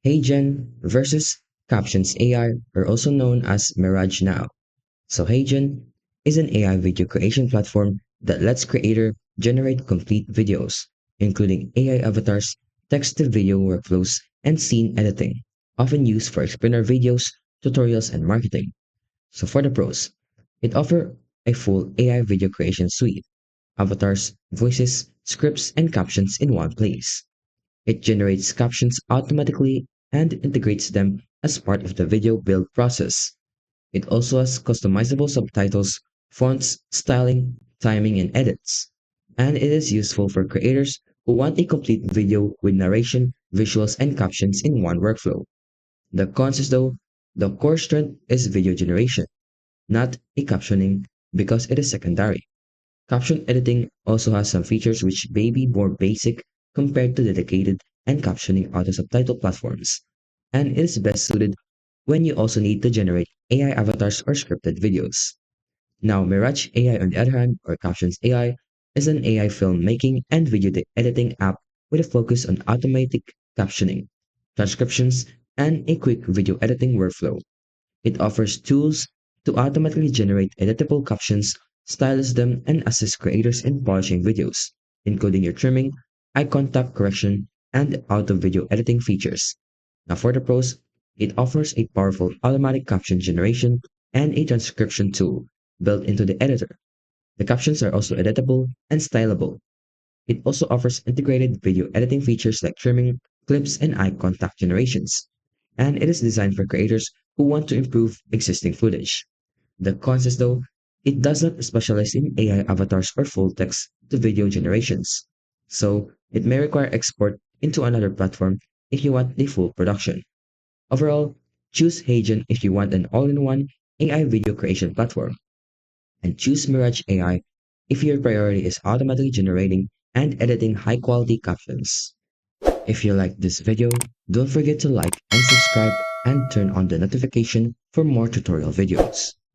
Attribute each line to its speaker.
Speaker 1: HeyGen versus Captions AI, are also known as Mirage now. So HeyGen is an AI video creation platform that lets creators generate complete videos, including AI avatars, text-to-video workflows, and scene editing, often used for explainer videos, tutorials, and marketing. So for the pros, it offers a full AI video creation suite, avatars, voices, scripts, and captions in one place. It generates captions automatically and integrates them as part of the video build process. It also has customizable subtitles, fonts, styling, timing, and edits. And it is useful for creators who want a complete video with narration, visuals, and captions in one workflow. The cons is though, the core strength is video generation, not a captioning because it is secondary. Caption editing also has some features which may be more basic compared to dedicated and captioning auto subtitle platforms, and it is best suited when you also need to generate AI avatars or scripted videos. Now, Mirage AI, on the other hand, or Captions AI, is an AI filmmaking and video editing app with a focus on automatic captioning, transcriptions, and a quick video editing workflow. It offers tools to automatically generate editable captions, stylize them, and assist creators in polishing videos, including your trimming, eye contact correction, and auto video editing features. Now, for the pros, it offers a powerful automatic caption generation and a transcription tool built into the editor. The captions are also editable and stylable. It also offers integrated video editing features like trimming, clips, and eye contact generations. And it is designed for creators who want to improve existing footage. The cons is though, it does not specialize in AI avatars or full text to video generations. So it may require export into another platform if you want the full production. Overall, choose HeyGen if you want an all-in-one AI video creation platform, and choose Mirage AI if your priority is automatically generating and editing high-quality captions. If you like this video, don't forget to like and subscribe and turn on the notification for more tutorial videos.